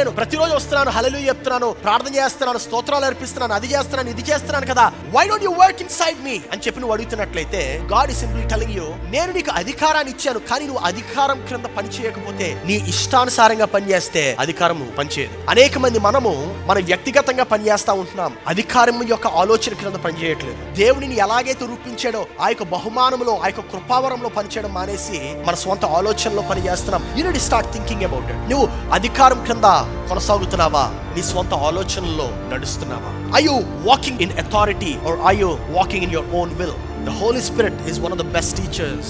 నేను ప్రతిరోజు వస్తున్నాను, హల్లెలూయా చెప్తున్నాను, ప్రార్థన చేస్తున్నాను, స్తోత్రాలు అర్పిస్తున్నాను, అది చేస్తున్నాను, ఇది చేస్తున్నాను కదా, why don't you work inside me అని చెప్పి నువ్వు అడుగుతున్నట్లయితే, God is simply telling you, నేను నీకు అధికారాన్ని ఇచ్చాను, కానీ నువ్వు అధికారం క్రింద పని చేయకపోతే, నీ ఇష్టానుసారంగా పనిచేస్తే అధికారం పనిచేయదు. అనేక మంది మనము మన వ్యక్తిగతంగా పనిచేస్తా ఉంటున్నాం, అధికారం యొక్క ఆలోచన క్రింద పనిచేయట్లేదు. దేవుడిని ఎలాగైతే రూపించాడో ఆ యొక్క బహుమానంలో, ఆ యొక్క కృపావరంలో పనిచేయడం మానేసి మన స్వంత ఆలోచనలో పనిచేస్తున్నాం. You need to start thinking about it. నువ్వు అధికారం క్రింద కొనసాగుతున్నావా, నీ స్వంత ఆలోచనల్లో నడుస్తున్నావా? Are you walking in authority or are you walking in your own will? The Holy Spirit is one of the best teachers.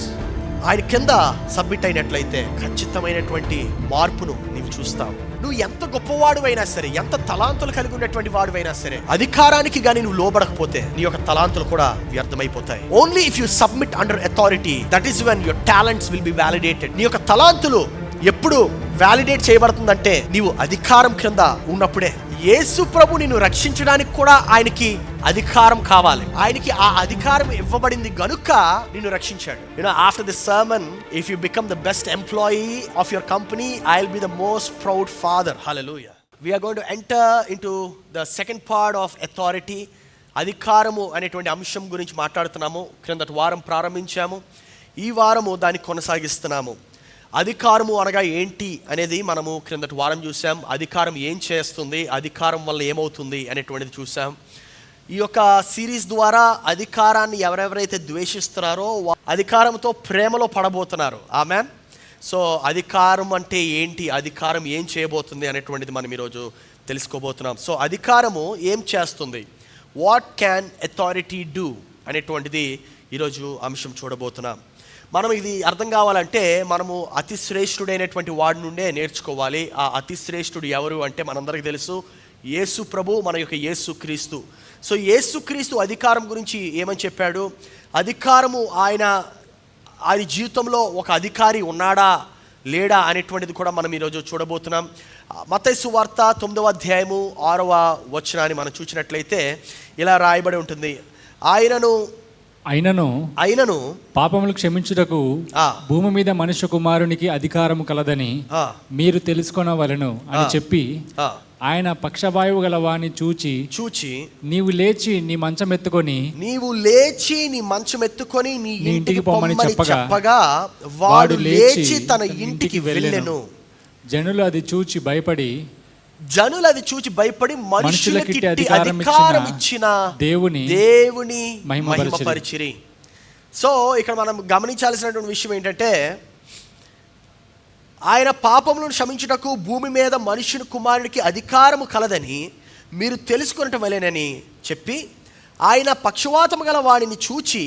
ఆయన కింద సబ్మిట్ అయినట్లయితే ఖచ్చితమైనటువంటి మార్పును నీవు చూస్తావు. నువ్వు ఎంత గొప్పవాడువైనా సరే, ఎంత తలాంతులు కలిగి ఉన్నటువంటి వాడువైనా సరే, అధికారానికి గానీ నువ్వు లోబడకపోతే నీ యొక్క తలాంతులు కూడా వ్యర్థమైపోతాయి. Only if you submit under authority, that is when your talents will be validated. నీ యొక్క తలాంతులు ఎప్పుడు వ్యాలిడేట్ చేయబడుతుందంటే నీవు అధికారం క్రింద ఉన్నప్పుడే. యేసు ప్రభు నిన్ను రక్షించడానికి కూడా ఆయనకి అధికారం కావాలి. ఆయనకి ఆ అధికారం ఇవ్వబడింది గనుక నిన్ను రక్షించాడు. After this sermon, if you become the best employee of your company, I will be the most proud father. Hallelujah. We are going to enter into the second part of authority. అధికారము అనేటువంటి అంశం గురించి మాట్లాడుతున్నాము. క్రిందటి వారం ప్రారంభించాము, ఈ వారము దాన్ని కొనసాగిస్తున్నాము. అధికారము అనగా ఏంటి అనేది మనము క్రిందటి వారం చూసాం. అధికారం ఏం చేస్తుంది, అధికారం వల్ల ఏమవుతుంది అనేటువంటిది చూసాం. ఈ యొక్క సిరీస్ ద్వారా అధికారాన్ని ఎవరెవరైతే ద్వేషిస్తున్నారో అధికారంతో ప్రేమలో పడబోతున్నారు. ఆమేన్. సో అధికారం అంటే ఏంటి, అధికారం ఏం చేయబోతుంది అనేటువంటిది మనం ఈరోజు తెలుసుకోబోతున్నాం. సో అధికారము ఏం చేస్తుంది, వాట్ క్యాన్ అథారిటీ డూ అనేటువంటిది ఈరోజు అంశం చూడబోతున్నాం. మనం ఇది అర్థం కావాలంటే మనము అతి శ్రేష్ఠుడైనటువంటి వాడి నుండే నేర్చుకోవాలి. ఆ అతి శ్రేష్ఠుడు ఎవరు అంటే మనందరికీ తెలుసు, యేసు ప్రభు, మన యొక్క యేసు క్రీస్తు. సో యేసు క్రీస్తు అధికారం గురించి ఏమని చెప్పాడు, అధికారము ఆయన జీవితంలో ఒక అధికారి ఉన్నాడా లేడా అనేటువంటిది కూడా మనం ఈరోజు చూడబోతున్నాం. మత్తయి సువార్త 9వ అధ్యాయము 6వ వచనాన్ని మనం చూసినట్లయితే ఇలా రాయబడి ఉంటుంది, అయినను పాపములు క్షమించుటకు భూమి మీద మనుష్య కుమారునికి అధికారము కలదని మీరు తెలుసుకొనవలెను అని చెప్పి, ఆయన పక్షవాయువు గల వాని చూచి నీవు లేచి నీ మంచం ఎత్తుకొని నీ ఇంటికి పొమ్మని చెప్పగా వాడు లేచి తన ఇంటికి వెళ్ళెను. జనులు అది చూచి భయపడి మనుషులకి అధికారం ఇచ్చిన దేవుని మహిమపరిచిరి. సో ఇక్కడ మనం గమనించాల్సినటువంటి విషయం ఏంటంటే, ఆయన పాపములను క్షమించుటకు భూమి మీద మనుష్యుని కుమారునికి అధికారము కలదని మీరు తెలుసుకొనటం వలెనని చెప్పి, ఆయన పక్షవాతము గల వాడిని చూచి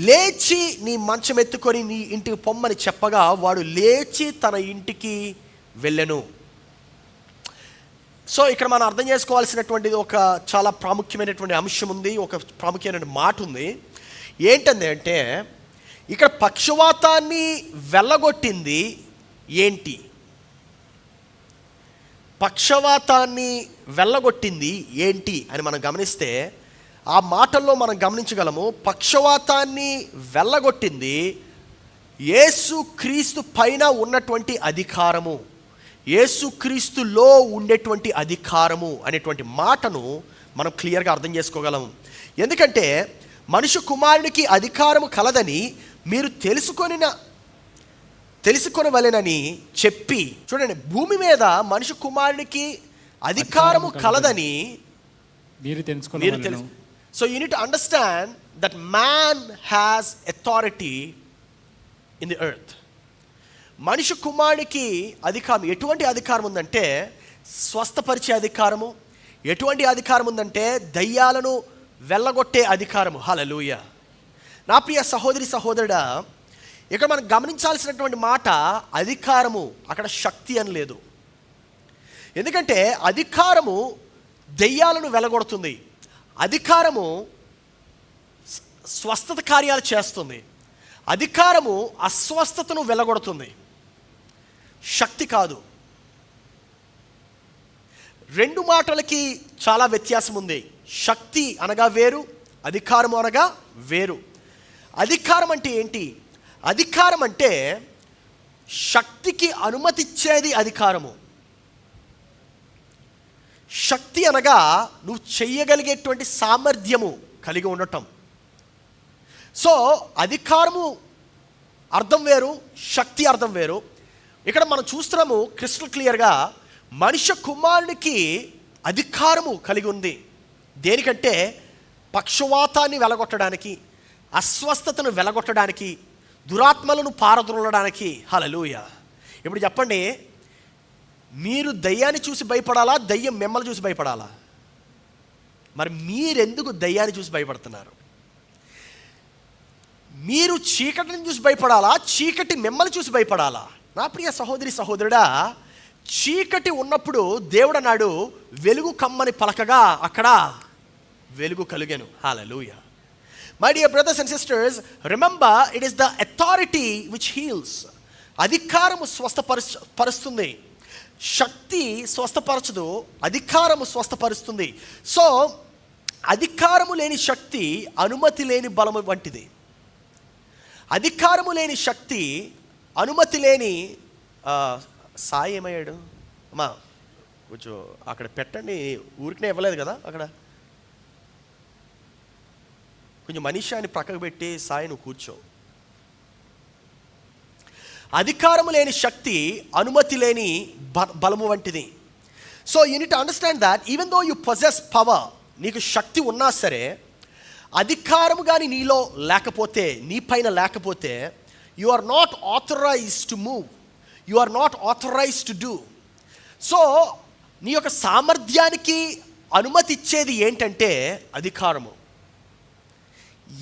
లేచి నీ మంచం ఎత్తుకొని నీ ఇంటికి పొమ్మని చెప్పగా వాడు లేచి తన ఇంటికి వెళ్ళెను. సో ఇక్కడ మనం అర్థం చేసుకోవాల్సినటువంటిది ఒక చాలా ప్రాముఖ్యమైనటువంటి అంశం ఉంది, ఒక ప్రాముఖ్యమైన మాట ఉంది. ఏంటంది అంటే, ఇక్కడ పక్షవాతాన్ని వెళ్ళగొట్టింది ఏంటి? పక్షవాతాన్ని వెళ్ళగొట్టింది ఏంటి అని మనం గమనిస్తే ఆ మాటల్లో మనం గమనించగలము. పక్షవాతాన్ని వెళ్ళగొట్టింది యేసు క్రీస్తు పైన ఉన్నటువంటి అధికారము, యేసుక్రీస్తులో ఉండేటువంటి అధికారము అనేటువంటి మాటను మనం క్లియర్గా అర్థం చేసుకోగలము. ఎందుకంటే మనుష్య కుమారునికి అధికారము కలదని మీరు తెలుసుకొనవలెనని చెప్పి, చూడండి, భూమి మీద మనుష్య కుమారునికి అధికారము కలదని మీరు తెలుసు. So you need to understand that man has authority in the earth. మనిషి కుమారుడికి అధికారం, ఎటువంటి అధికారం ఉందంటే స్వస్థపరిచే అధికారము. ఎటువంటి అధికారం ఉందంటే దయ్యాలను వెళ్ళగొట్టే అధికారము. హల్లెలూయా. నా ప్రియ సహోదరి సహోదరుడా, ఇక్కడ మనం గమనించాల్సినటువంటి మాట అధికారము, అక్కడ శక్తి అని లేదు. ఎందుకంటే అధికారము దయ్యాలను వెళ్ళగొడుతుంది, అధికారము స్వస్థత కార్యాలు చేస్తుంది, అధికారము అస్వస్థతను వెళ్ళగొడుతుంది, శక్తి కాదు. రెండు మాటలకి చాలా వ్యత్యాసం ఉంది. శక్తి అనగా వేరు, అధికారము అనగా వేరు. అధికారం అంటే ఏంటి? అధికారం అంటే శక్తికి అనుమతిచ్చేది అధికారము. శక్తి అనగా నువ్వు చెయ్యగలిగేటువంటి సామర్థ్యము కలిగి ఉండటం. సో అధికారము అర్థం వేరు, శక్తి అర్థం వేరు. ఇక్కడ మనం చూస్తున్నాము క్రిస్టల్ క్లియర్గా మనుష్య కుమారునికి అధికారము కలిగి ఉంది. దేనికంటే పక్షవాతాన్ని వెలగొట్టడానికి, అస్వస్థతను వెలగొట్టడానికి, దురాత్మలను పారద్రోలడానికి. హల్లెలూయా. ఇప్పుడు చెప్పండి, మీరు దయ్యాన్ని చూసి భయపడాలా, దయ్యం మిమ్మల్ని చూసి భయపడాలా? మరి మీరెందుకు దయ్యాన్ని చూసి భయపడుతున్నారు? మీరు చీకటిని చూసి భయపడాలా, చీకటి మిమ్మల్ని చూసి భయపడాలా? నా ప్రియ సహోదరి సహోదరుడా, చీకటి ఉన్నప్పుడు దేవుడు అన్నాడు వెలుగు కమ్మని పలకగా అక్కడ వెలుగు కలిగెను. Hallelujah. My dear brothers and sisters, remember it is the authority which heals. అధికారము స్వస్థపరుస్తుంది, శక్తి స్వస్థపరచదు, అధికారము స్వస్థపరుస్తుంది. సో అధికారము లేని శక్తి అనుమతి లేని బలము వంటిది. అధికారము లేని శక్తి, అనుమతి లేని సాయి ఏమయ్యాడు అమ్మా, కొంచెం అక్కడ పెట్టండి, ఊరికనే ఇవ్వలేదు కదా, అక్కడ కొంచెం మనిషాన్ని ప్రక్కకు పెట్టి సాయి నువ్వు కూర్చో. అధికారము లేని శక్తి అనుమతి లేని బలము వంటిది. So you need to understand that even though you possess power, నీకు శక్తి ఉన్నా సరే అధికారము కానీ నీలో లేకపోతే, నీ పైన లేకపోతే, you are not authorized to move, you are not authorized to do. So నీ యొక్క సామర్థ్యానికి అనుమతి ఇచ్చేది ఏంటంటే అధికారము.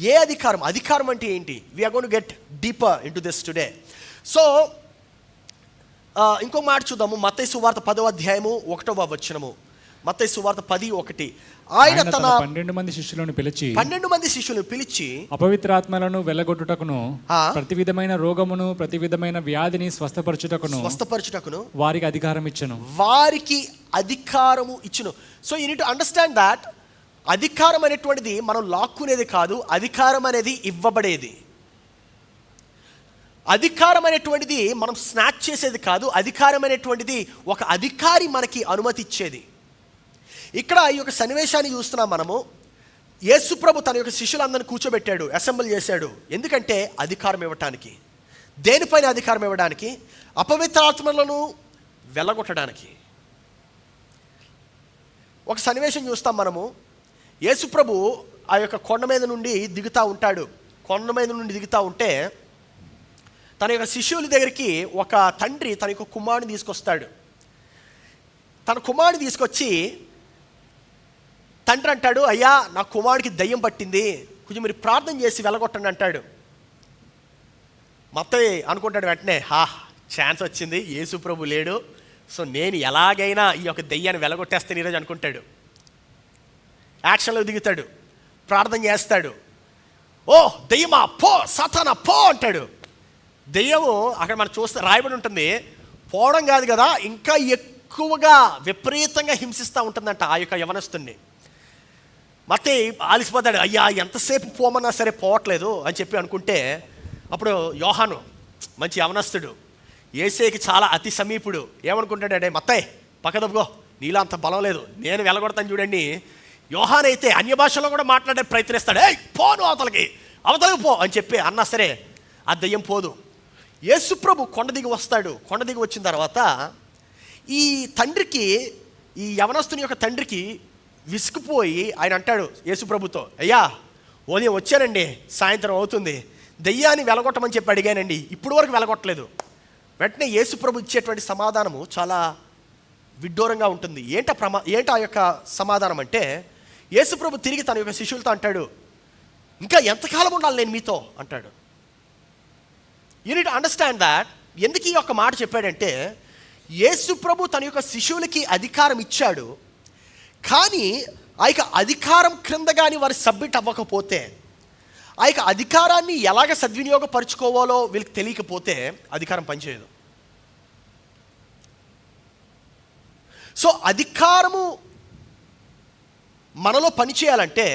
ఏ అధికారం? అధికారం అంటే ఏంటి? We're going to get deeper into this today. So ఇంకో మాట చూద్దాము. మత్తయి సువార్త 10వ అధ్యాయము 1వ వచనము. మత్తయి సువార్త 10:1. ఆయన తన 12 మంది శిష్యులను పిలిచి అపవిత్రాత్మలను వెళ్ళగొట్టుటకును, ప్రతి విధమైన రోగమును, ప్రతి విధమైన వ్యాధిని స్వస్థపరచుటకును వారికి అధికారము ఇచ్చును. So you need to understand that అధికారం అనేటువంటిది మనం లాక్కునేది కాదు, అధికారం అనేది ఇవ్వబడేది. అధికారం అనేటువంటిది మనం స్నాచ్ చేసేది కాదు, అధికారం అనేటువంటిది ఒక అధికారి మనకి అనుమతి ఇచ్చేది. ఇక్కడ ఈ యొక్క సన్నివేశాన్ని చూస్తున్నాం మనము. యేసు ప్రభు తన యొక్క శిష్యులందరినీ కూర్చోబెట్టాడు, అసెంబ్లీ చేశాడు. ఎందుకంటే అధికారం ఇవ్వటానికి. దేనిపైన అధికారం ఇవ్వడానికి? అపవిత్రాత్మలను వెళ్ళగొట్టడానికి. ఒక సన్నివేశం చూస్తాం మనము. యేసు ప్రభు ఆ యొక్క కొండ మీద నుండి దిగుతూ ఉంటాడు. కొండ మీద నుండి దిగుతూ ఉంటే తన యొక్క శిష్యుల దగ్గరికి ఒక తండ్రి తన యొక్క కుమారుని తీసుకొస్తాడు. తన కుమారుని తీసుకొచ్చి తండ్రి అంటాడు, అయ్యా నా కుమారుడికి దయ్యం పట్టింది, కొంచెం మీరు ప్రార్థన చేసి వెళ్ళగొట్టండి అంటాడు. మత్తయి అనుకుంటాడు వెంటనే, ఛాన్స్ వచ్చింది, యేసు ప్రభు లేడు, సో నేను ఎలాగైనా ఈ యొక్క దయ్యాన్ని వెళ్ళగొట్టేస్తాను ఈరోజు అనుకుంటాడు. యాక్షన్లో దిగుతాడు, ప్రార్థన చేస్తాడు. ఓ దయ్యమా పో, సాతానా పో అంటాడు. దెయ్యము అక్కడ మనం చూస్తే రాయబడి ఉంటుంది, పోవడం కాదు కదా, ఇంకా ఎక్కువగా విపరీతంగా హింసిస్తూ ఉంటుందంట ఆ యొక్క యవనస్తుని. మతే ఆలిసిపోతాడు, అయ్యా ఎంతసేపు పోమన్నా సరే పోవట్లేదు అని చెప్పి అనుకుంటే, అప్పుడు యోహాను మంచి యవనస్తుడు, యేసేకి చాలా అతి సమీపుడు, ఏమనుకుంటాడే, మత్తయ్య పక్కదబ్బుగో, నీలో అంత బలం లేదు, నేను వెళ్ళగొడతాను చూడండి. యోహాన్ అయితే అన్య భాషలో కూడా మాట్లాడే ప్రయత్నిస్తాడు, పోను అవతలకి పో అని చెప్పి అన్నా సరే ఆ దయ్యం పోదు. యేసు ప్రభు కొండ దిగి వస్తాడు. కొండ దిగి వచ్చిన తర్వాత ఈ తండ్రికి, ఈ యవనస్తుని యొక్క తండ్రికి విసుకుపోయి ఆయన అంటాడు యేసు ప్రభుతో, అయ్యా ఉదయం వచ్చానండి, సాయంత్రం అవుతుంది, దయ్యాన్ని వెలగొట్టమని చెప్పి అడిగానండి, ఇప్పుడు వరకు వెలగొట్టలేదు. వెంటనే యేసు ప్రభు ఇచ్చేటువంటి సమాధానము చాలా విడ్డూరంగా ఉంటుంది. ఏంట ఆ యొక్క సమాధానం అంటే, యేసు ప్రభు తిరిగి తన యొక్క శిష్యులతో అంటాడు, ఇంకా ఎంతకాలం ఉండాలి నేను మీతో అంటాడు. You need to understand that. ఎందుకు ఈ యొక్క మాట చెప్పాడంటే, యేసు ప్రభు తన యొక్క శిష్యులకి అధికారం ఇచ్చాడు, కానీ ఆ యొక్క అధికారం క్రింద కానీ వారు సబ్మిట్ అవ్వకపోతే, ఆ యొక్క అధికారాన్ని ఎలాగ సద్వినియోగపరుచుకోవాలో వీళ్ళకి తెలియకపోతే అధికారం పనిచేయదు. సో అధికారము మనలో పనిచేయాలంటే,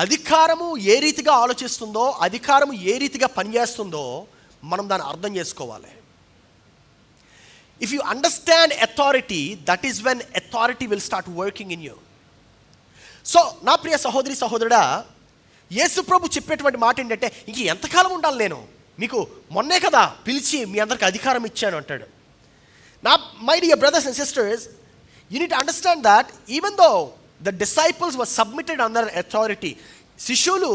అధికారము ఏ రీతిగా ఆలోచిస్తుందో, అధికారము ఏ రీతిగా పనిచేస్తుందో మనం దాన్ని అర్థం చేసుకోవాలి. If you understand authority, that is when authority will start working in you. So నా ప్రియ సహోదరి సహోదరుడా, యేసు ప్రభు చెప్పేటువంటి మాట ఏంటంటే, ఇంక ఎంతకాలం ఉండాలి నేను, మీకు మొన్నే కదా పిలిచి మీ అందరికి అధికారం ఇచ్చాను అంటాడు. నా my dear brothers and sisters, you need to understand that even though the disciples were submitted under authority, శిష్యులు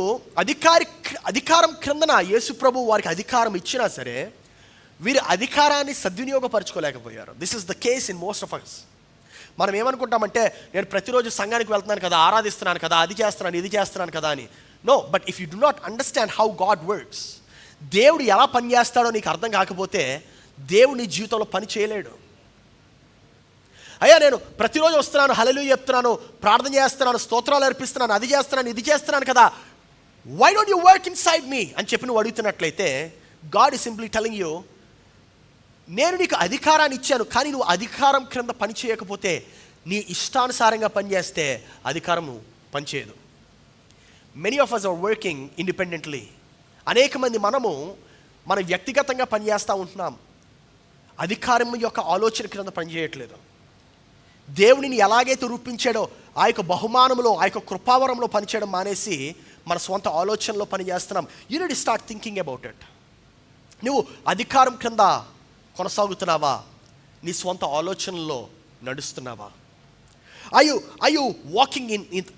అధికారం క్రిందన యేసు ప్రభు వారికి అధికారం ఇచ్చినా సరే వీరి అధికారాన్ని సద్వినియోగపరచుకోలేకపోయారు. This is the case in most of us. మనం ఏమనుకుంటామంటే, నేను ప్రతిరోజు సంఘానికి వెళ్తున్నాను కదా, ఆరాధిస్తున్నాను కదా, అది చేస్తున్నాను ఇది చేస్తున్నాను కదా అని. No, but if you do not understand how God works, దేవుడు ఎలా పని చేస్తాడో నీకు అర్థం కాకపోతే దేవుడు నీ జీవితంలో పని చేయలేడు. అయ్యా నేను ప్రతిరోజు వస్తున్నాను, హల్లెలూయా చెప్తున్నాను, ప్రార్థన చేస్తున్నాను, స్తోత్రాలు అర్పిస్తున్నాను, అది చేస్తున్నాను ఇది చేస్తున్నాను కదా, why don't you work inside me అని చెప్పి నువ్వు అడుగుతున్నట్లయితే, God is simply telling you, నేను నీకు అధికారాన్ని ఇచ్చాను, కానీ నువ్వు అధికారం క్రింద పని చేయకపోతే, నీ ఇష్టానుసారంగా పనిచేస్తే అధికారము పనిచేయదు. Many of us are working independently. అనేక మంది మన వ్యక్తిగతంగా పనిచేస్తూ ఉంటున్నాం, అధికారం యొక్క ఆలోచన క్రింద పనిచేయట్లేదు. దేవుడిని ఎలాగైతే రూపించాడో ఆ యొక్క బహుమానంలో, ఆ యొక్క కృపావరంలో పనిచేయడం మానేసి మన స్వంత ఆలోచనలో పనిచేస్తున్నాం. You need to start thinking about it. నువ్వు అధికారం క్రింద కొనసాగుతున్నావా, నీ స్వంత ఆలోచనల్లో నడుస్తున్నావా? Are you walking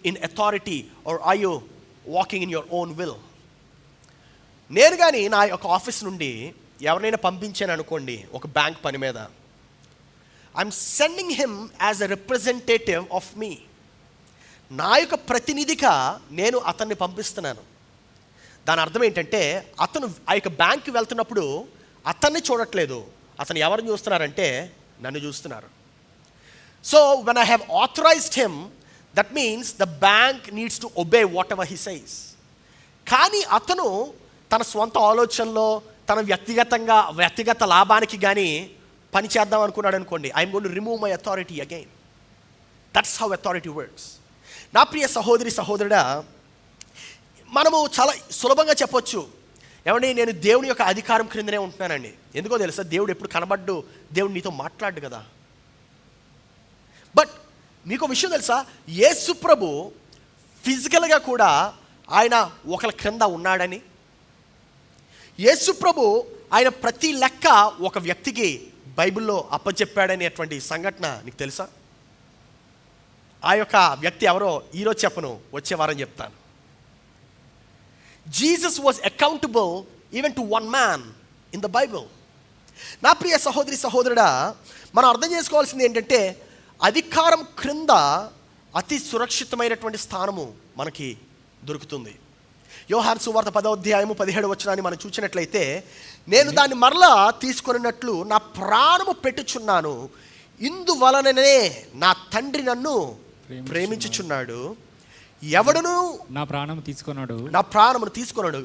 in authority or are you walking in your own will? నేను కానీ నా యొక్క ఆఫీస్ నుండి ఎవరినైనా పంపించాను అనుకోండి ఒక బ్యాంక్ పని మీద, I'm sending him as a representative of me. నా యొక్క ప్రతినిధిగా నేను అతన్ని పంపిస్తున్నాను. దాని అర్థం ఏంటంటే, అతను ఆ యొక్క బ్యాంక్కి వెళ్తున్నప్పుడు అతన్ని చూడట్లేదు, అతను ఎవరిని చూస్తున్నారంటే నన్ను చూస్తున్నారు. So when I have authorized him, that means the bank needs to obey whatever he says. కానీ అతను తన స్వంత ఆలోచనలో, తన వ్యక్తిగత లాభానికి కానీ పని చేద్దాం అనుకున్నాడు అనుకోండి, I'm going to remove my authority again. That's how authority works. నా ప్రియ సహోదరి సహోదరుడా, మనము చాలా సులభంగా చెప్పొచ్చు, ఏమండి నేను దేవుని యొక్క అధికారం క్రిందనే ఉంటున్నానండి. ఎందుకో తెలుసా, దేవుడు ఎప్పుడు కనబడ్డు, దేవుడు నీతో మాట్లాడు కదా. బట్ మీకు విషయం తెలుసా, యేసు ప్రభు ఫిజికల్గా కూడా ఆయన ఒకరి క్రింద ఉన్నాడని, యేసు ప్రభు ఆయన ప్రతి లెక్క ఒక వ్యక్తికి బైబిల్లో అప్పచెప్పాడనేటువంటి సంఘటన నీకు తెలుసా? ఆ యొక్క వ్యక్తి ఎవరో ఈరోజు చెప్పను, వచ్చే వారం చెప్తాను. Jesus was accountable even to one man in the Bible. నా ప్రియ సహోదరి సహోదరుడా, మనం అర్థం చేసుకోవాల్సింది ఏంటంటే, అధికారం క్రింద అతి సురక్షితమైనటువంటి స్థానము మనకి దొరుకుతుంది. యోహాను సువార్త 10వ అధ్యాయము 17వ వచనాన్ని మనం చూసినట్లయితే, నేను దాన్ని మరలా తీసుకొనినట్లు నా ప్రాణము పెట్టుచున్నాను, ఇందువలననే నా తండ్రి నన్ను ప్రేమించుచున్నాడు, ఎవడును నా ప్రాణమును తీసుకొనడు,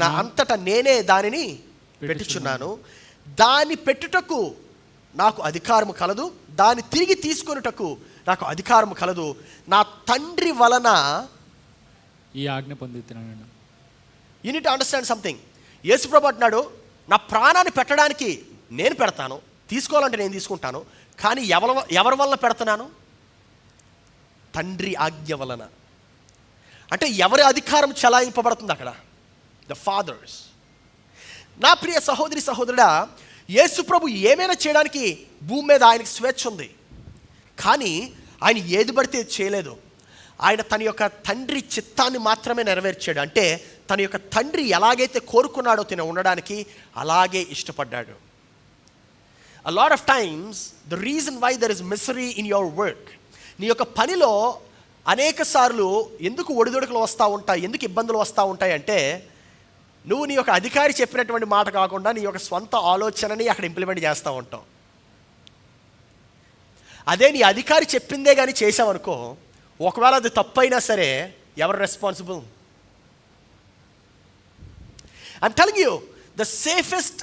నా అంతటా నేనే దానిని పెట్టుచున్నాను, దాన్ని పెట్టుటకు నాకు అధికారము కలదు, దాన్ని తిరిగి తీసుకొనుటకు నాకు అధికారము కలదు, నా తండ్రి వలన ఈ ఆజ్ఞ పొందుతున్నాను. You need to understand something. యేసుప్రభు అంటున్నాడు, నా ప్రాణాన్ని పెట్టడానికి నేను పెడతాను, తీసుకోవాలంటే నేను తీసుకుంటాను, కానీ ఎవరి వలన పెడుతున్నాను? తండ్రి ఆజ్ఞ వలన. అంటే ఎవరి అధికారం చలాయింపబడుతుంది అక్కడ? The fathers. నా ప్రియ సహోదరి సహోదరుడా, యేసు ప్రభు ఏమైనా చేయడానికి భూమి మీద ఆయనకి స్వేచ్ఛ ఉంది, కానీ ఆయన ఏది పడితే చేయలేదు. ఆయన తన యొక్క తండ్రి చిత్తాన్ని మాత్రమే నెరవేర్చాడు. అంటే తన యొక్క తండ్రి ఎలాగైతే కోరుకున్నాడో తిన ఉండడానికి అలాగే ఇష్టపడ్డాడు. A lot of times the reason why there is misery in your work, నీ యొక్క పనిలో అనేక సార్లు ఎందుకు ఒడిదొడుకులు వస్తూ ఉంటాయి, ఎందుకు ఇబ్బందులు వస్తూ ఉంటాయి అంటే, నువ్వు నీ యొక్క అధికారి చెప్పినటువంటి మాట కాకుండా నీ యొక్క స్వంత ఆలోచనని అక్కడ ఇంప్లిమెంట్ చేస్తూ ఉంటావు. అదే నీ అధికారి చెప్పిందే కానీ చేసావనుకో, ఒకవేళ అది తప్పైనా సరే ఎవరు responsible? I'm telling you, the safest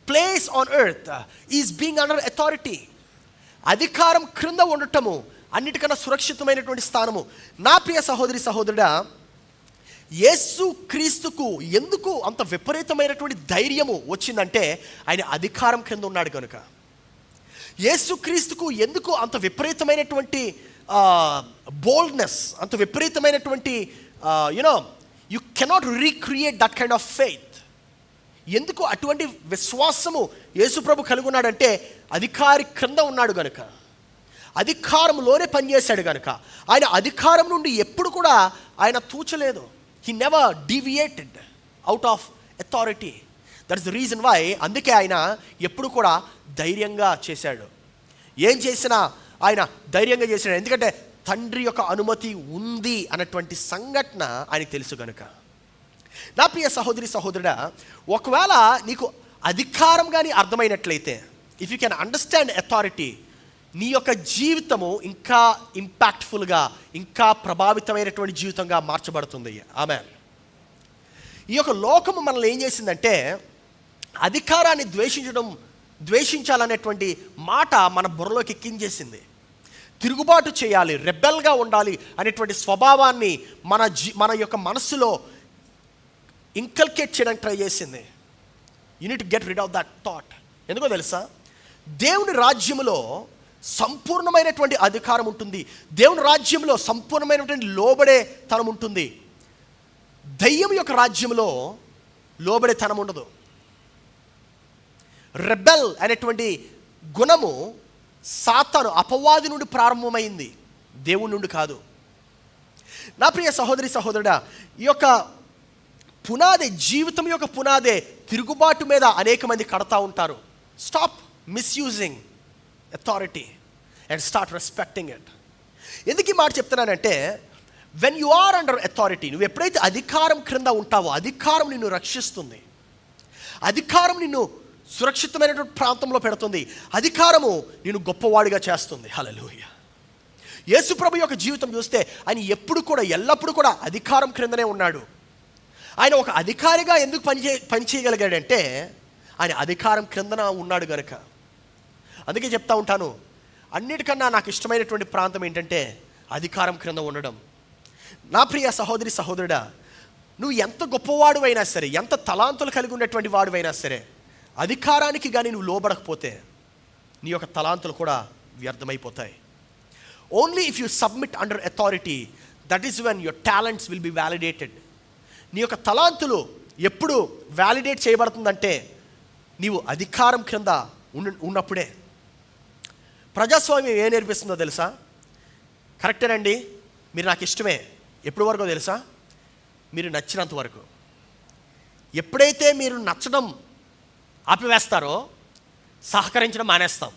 place on earth is being under authority. అధికారం క్రింద ఉండటము అన్నిటికన్నా సురక్షితమైనటువంటి స్థానము. నా ప్రియ సహోదరి సహోదరుడా, యేసు క్రీస్తుకు ఎందుకు అంత విపరీతమైనటువంటి ధైర్యము వచ్చిందంటే ఆయన అధికారం క్రింద ఉన్నాడు కనుక. యేసుక్రీస్తుకు ఎందుకు అంత విపరీతమైనటువంటి బోల్డ్నెస్, అంత విపరీతమైనటువంటి you cannot recreate that kind of faith. ఎందుకు అటువంటి విశ్వాసము యేసుప్రభు కలిగి ఉన్నాడంటే అధికారి క్రింద ఉన్నాడు గనుక, అధికారంలోనే పనిచేశాడు గనుక. ఆయన అధికారం నుండి ఎప్పుడు కూడా ఆయన తూచలేదు. He never deviated out of authority. That is the reason why, అందుకే ఆయన ఎప్పుడు కూడా ధైర్యంగా చేశాడు. ఏం చేసినా ఆయన ధైర్యంగా చేశాడు, ఎందుకంటే తండ్రి యొక్క అనుమతి ఉంది అన్నటువంటి సంఘటన ఆయనకు తెలుసు కనుక. నా ప్రియ సహోదరి సహోదరుడా, ఒకవేళ నీకు అధికారం కానీ అర్థమైనట్లయితే, if you can understand authority, నీ యొక్క జీవితము ఇంకా ఇంపాక్ట్ఫుల్గా, ఇంకా ప్రభావితమైనటువంటి జీవితంగా మార్చబడుతుంది. ఆమేన్. ఈ యొక్క లోకము మనల్ని ఏం చేసిందంటే అధికారాన్ని ద్వేషించాలనేటువంటి మాట మన బుర్రలోకి ఎక్కించేసింది. తిరుగుబాటు చేయాలి, రెబెల్గా ఉండాలి అనేటువంటి స్వభావాన్ని మన యొక్క మనస్సులో ఇంకల్కేట్ చేయడానికి ట్రై చేసింది. You need to get rid of that thought. ఎందుకో తెలుసా, దేవుని రాజ్యంలో సంపూర్ణమైనటువంటి అధికారం ఉంటుంది. దేవుని రాజ్యంలో సంపూర్ణమైనటువంటి లోబడే తనం ఉంటుంది. దయ్యం యొక్క రాజ్యంలో లోబడే తనం ఉండదు. రెబెల్ అనేటువంటి గుణము సాతాను, అపవాది నుండి ప్రారంభమైంది, దేవుని నుండి కాదు. నా ప్రియ సహోదరి సహోదరుడా, ఈ యొక్క పునాదే, జీవితం యొక్క పునాదే తిరుగుబాటు మీద అనేక మంది కడతా ఉంటారు. Stop misusing authority and start respecting it. ఎందుకు ఈ మాట చెప్తున్నానంటే, when you are under authority, నువ్వు ఎప్పుడైతే అధికారం క్రింద ఉంటావో అధికారం నిన్ను రక్షిస్తుంది, అధికారం నిన్ను సురక్షితమైనటువంటి ప్రాంతంలో పెడుతుంది, అధికారము నిన్ను గొప్పవాడిగా చేస్తుంది. హల్లెలూయా. యేసుప్రభు యొక్క జీవితం చూస్తే ఆయన ఎప్పుడు కూడా, ఎల్లప్పుడూ కూడా అధికారం క్రిందనే ఉన్నాడు. ఆయన ఒక అధికారిగా ఎందుకు పనిచేయగలిగాడంటే ఆయన అధికారం క్రిందన ఉన్నాడు గనుక. అందుకే చెప్తా ఉంటాను, అన్నిటికన్నా నాకు ఇష్టమైనటువంటి ప్రాంతం ఏంటంటే అధికారం క్రింద ఉండడం. నా ప్రియ సహోదరి సహోదరుడా, నువ్వు ఎంత గొప్పవాడు అయినా సరే, ఎంత తలాంతులు కలిగి ఉన్నటువంటి వాడు అయినా సరే, అధికారానికి కానీ నువ్వు లోబడకపోతే నీ యొక్క తలాంతులు కూడా వ్యర్థమైపోతాయి. Only if you submit under authority, that is when your talents will be validated. నీ యొక్క తలాంతులు ఎప్పుడు వ్యాలిడేట్ చేయబడుతుందంటే నీవు అధికారం క్రింద ఉన్నప్పుడే. ప్రజాస్వామ్యం ఏం నేర్పిస్తుందో తెలుసా? కరెక్టేనండి, మీరు నాకు ఇష్టమే, ఎప్పటి వరకు తెలుసా? మీరు నచ్చినంత వరకు. ఎప్పుడైతే మీరు నచ్చడం ఆపివేస్తారో సహకరించడం మానేస్తాం.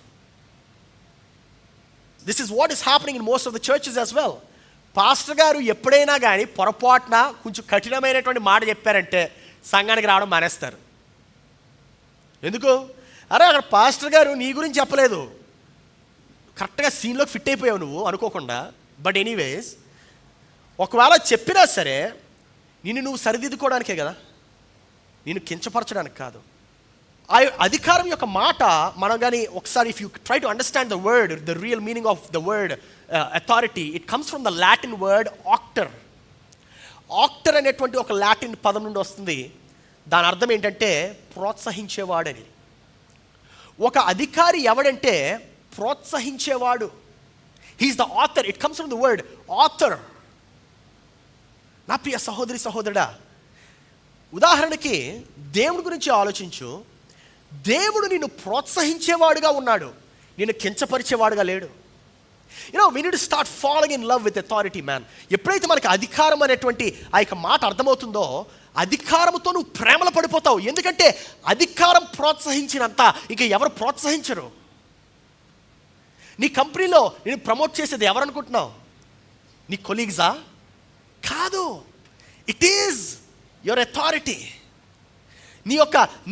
This is what is happening in most of the churches as well. Pastor గారు ఎప్పుడైనా కానీ పొరపాటున కొంచెం కఠినమైనటువంటి మాట చెప్పారంటే సంఘానికి రావడం మానేస్తారు. ఎందుకు? అరే అక్కడ పాస్టర్ గారు నీ గురించి చెప్పలేదు, కరెక్ట్గా సీన్లోకి ఫిట్ అయిపోయావు నువ్వు అనుకోకుండా. బట్ ఎనీవేస్, ఒకవేళ చెప్పినా సరే నువ్వు సరిదిద్దుకోవడానికే కదా, నేను కించపరచడానికి కాదు. ఆ అధికారం యొక్క మాట మనం కానీ ఒకసారి, if you try to understand the word, the real meaning of the word authority, it comes from the Latin word actor. Actor అనేటువంటి ఒక లాటిన్ పదం నుండి వస్తుంది. దాని అర్థం ఏంటంటే ప్రోత్సహించేవాడని. ఒక అధికారి ఎవడంటే ప్రోత్సహించేవాడు. He is the author. It comes from the word author. నా ప్రియ సహోదరి సహోదరుడా, ఉదాహరణకి దేవుడి గురించి ఆలోచించు. దేవుడు నిన్ను ప్రోత్సహించేవాడుగా ఉన్నాడు, నిన్ను కించపరిచేవాడుగా లేడు. we need to start falling in love with authority, man. ఎప్పుడైతే మనకి అధికారం అనేటువంటి ఆ యొక్క మాట అర్థమవుతుందో అధికారంతో నువ్వు ప్రేమలో పడిపోతావు. ఎందుకంటే అధికారం ప్రోత్సహించినంత ఇక ఎవరు ప్రోత్సహించరు. నీ కంపెనీలో నేను ప్రమోట్ చేసేది ఎవరు అనుకుంటున్నావు? నీ కొలీగ్సా? కాదు. It is your authority.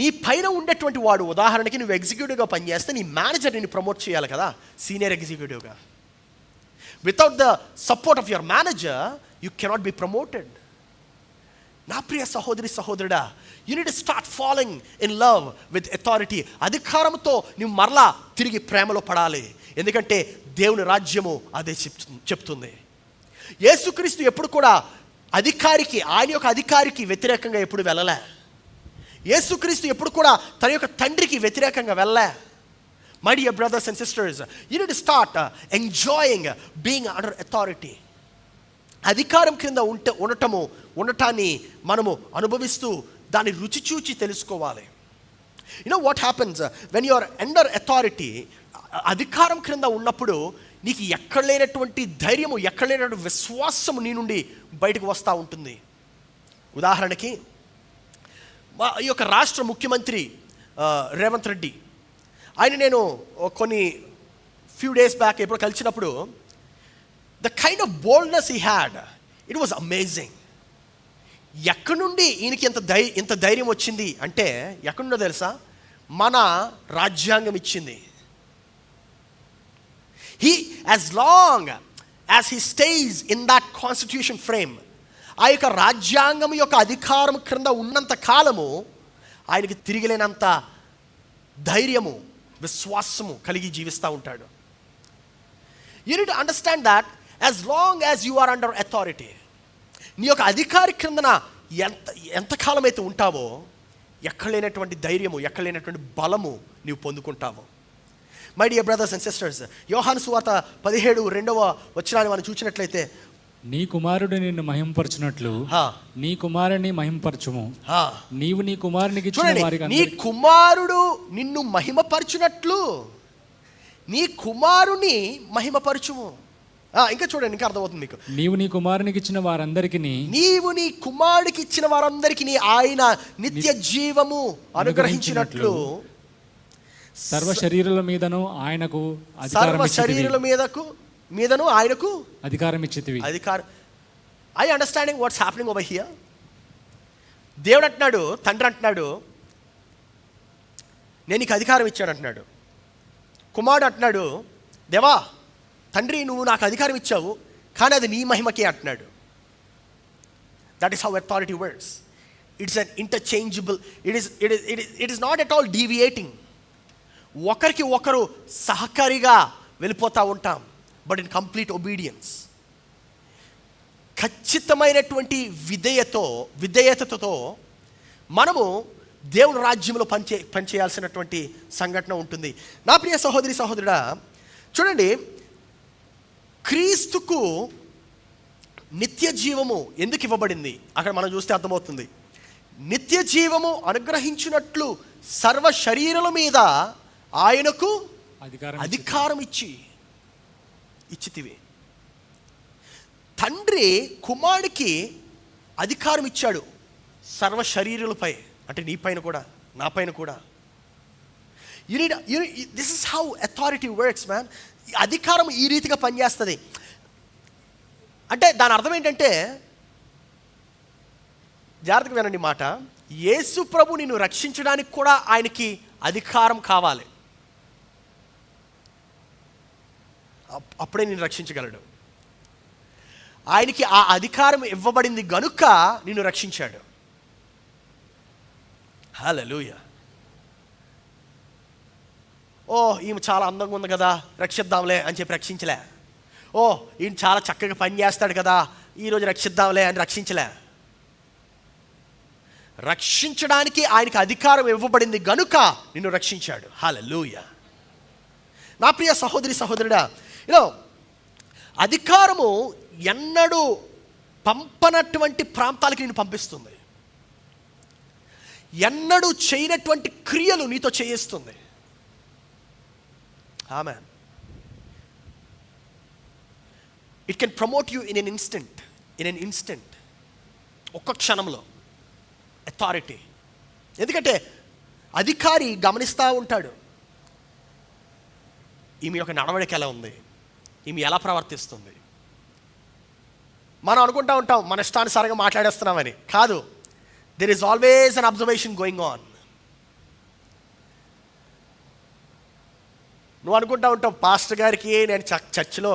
నీ పైన ఉండేటువంటి వాడు. ఉదాహరణకి నువ్వు ఎగ్జిక్యూటివ్గా పనిచేస్తే నీ మేనేజర్ నిన్ను ప్రమోట్ చేయాలి కదా, సీనియర్ ఎగ్జిక్యూటివ్గా. Without the support of your manager you cannot be promoted. నా ప్రియ సహోదరి సహోదరుడా, you need to start following in love with authority. అధికారంతో నువ్వు మరలా తిరిగి ప్రేమలో పడాలి. ఎందుకంటే దేవుని రాజ్యము అదే చెప్తుంది. యేసుక్రీస్తు ఎప్పుడు కూడా ఆయన యొక్క అధికారికి వ్యతిరేకంగా ఎప్పుడు వెళ్ళలే. యేసుక్రీస్తు ఎప్పుడు కూడా తన యొక్క తండ్రికి వ్యతిరేకంగా వెళ్ళలే. My dear brothers and sisters, you need to start enjoying being under authority. అధికారం క్రింద ఉండటాన్ని మనము అనుభవిస్తూ దాని రుచి చూచి తెలుసుకోవాలి. You know what happens when you are under authority? అధికారం క్రింద ఉన్నప్పుడు నీకు ఎక్కడ లేనటువంటి ధైర్యము, ఎక్కడ లేనటువంటి విశ్వాసము నీ నుండి బయటకు వస్తూ ఉంటుంది. ఉదాహరణకి ఈ యొక్క రాష్ట్ర ముఖ్యమంత్రి రేవంత్ రెడ్డి, ఆయన నేను కొన్ని ఫ్యూ డేస్ బ్యాక్ ఎప్పుడు కలిసినప్పుడు, the kind of boldness he had, it was amazing. ఎక్కడి నుండి ఈయనకి ఎంత ధైర్యం వచ్చింది అంటే, ఎక్కడుండో తెలుసా? మన రాజ్యాంగం ఇచ్చింది. He, as long as he stays in that constitution frame, ఆ యొక్క రాజ్యాంగం యొక్క అధికారం క్రింద ఉన్నంత కాలము ఆయనకి తిరిగిలేనంత ధైర్యము, విశ్వాసము కలిగి జీవిస్తూ ఉంటాడు. You need to understand that as long as you are under authority, నీ యొక్క అధికారి క్రిందన ఎంతకాలం అయితే ఉంటావో ఎక్కడ లేనటువంటి ధైర్యము, ఎక్కడ లేనటువంటి బలము నీవు పొందుకుంటావు. My dear brothers and sisters, యోహాను సువార్త 17:2 మనం చూసినట్లయితే, నీ కుమారుడు నిన్ను మహింపరచునట్లు నీ కుమారుని మహింపరచుము, నీవు నీ కుమారునికి ఇచ్చిన వారికి. నీ కుమారుడు నిన్ను మహిమపరచునట్లు నీ కుమారుని మహిమపరచుము. ఇంకా చూడండి, ఇంకా అర్థమవుతుంది మీకు. నీవు నీ కుమారునికి ఇచ్చిన వారందరికీ ఆయన నిత్య జీవము అనుగ్రహించినట్లు సర్వ శరీరుల మీదను ఆయనకు అధికారం ఇచ్చితివి. I understanding what's happening over here. దేవుడు అంటున్నాడు, తండ్రి అంటున్నాడు, నేను నీకు అధికారం ఇచ్చాను అంటున్నాడు. కుమారుడు అంటున్నాడు, దేవా తండ్రి నువ్వు నాకు అధికారం ఇచ్చావు, కానీ అది నీ మహిమకే అంటున్నాడు. That is how authority works. It's an interchangeable. It is not at all deviating. ఒకరికి ఒకరు సహకారిగా వెళ్ళిపోతూ ఉంటాం, బట్ ఇన్ కంప్లీట్ ఒబీడియన్స్. ఖచ్చితమైనటువంటి విధేయతతో మనము దేవుని రాజ్యంలో పనిచేయాల్సినటువంటి సంఘటన ఉంటుంది. నా ప్రియ సహోదరి సహోదరుడా, చూడండి, క్రీస్తుకు నిత్య జీవము ఎందుకు ఇవ్వబడింది అక్కడ మనం చూస్తే అర్థమవుతుంది. నిత్య జీవము అనుగ్రహించినట్లు సర్వ శరీరుల మీద ఆయనకు అధికారం ఇచ్చితివి. తండ్రి కుమారుడికి అధికారం ఇచ్చాడు సర్వ శరీరులపై, అంటే నీ పైన కూడా, నా పైన కూడా. This is how authority works man. అధికారం ఈ రీతిగా పనిచేస్తుంది. అంటే దాని అర్థం ఏంటంటే, జాగ్రత్తగా వినండి మాట, యేసు ప్రభు నిన్ను రక్షించడానికి కూడా ఆయనకి అధికారం కావాలి. అప్పుడే నిన్ను రక్షించగలడు. ఆయనకి ఆ అధికారం ఇవ్వబడింది గనుక నిన్ను రక్షించాడు. హల్లెలూయా. ఈమె చాలా అందంగా ఉంది కదా, రక్షిద్దాంలే అని చెప్పి రక్షించలే. ఈయన చాలా చక్కగా పని చేస్తాడు కదా, ఈరోజు రక్షిద్దాంలే అని రక్షించలే. రక్షించడానికి ఆయనకి అధికారం ఇవ్వబడింది గనుక నిన్ను రక్షించాడు. హల్లెలూయా. నా ప్రియ సహోదరి సహోదరుడా, అధికారము ఎన్నడూ పంపనటువంటి ప్రాంతాలకి నిన్ను పంపిస్తుంది. ఎన్నడూ చేయనటువంటి క్రియలు నీతో చేయిస్తుంది. Amen. It can promote you in an instant. ఒక్క క్షణంలో అథారిటీ. ఎందుకంటే అధికారి గమనిస్తూ ఉంటాడు, ఈమె యొక్క నడవడిక ఎలా ఉంది, ఈమె ఎలా ప్రవర్తిస్తుంది. మనం అనుకుంటూ ఉంటాం మన ఇష్టానుసారంగా మాట్లాడేస్తున్నామని. కాదు, there is always an observation going on. నువ్వు అనుకుంటా ఉంటావు, పాస్టర్ గారికి నేను చర్చిలో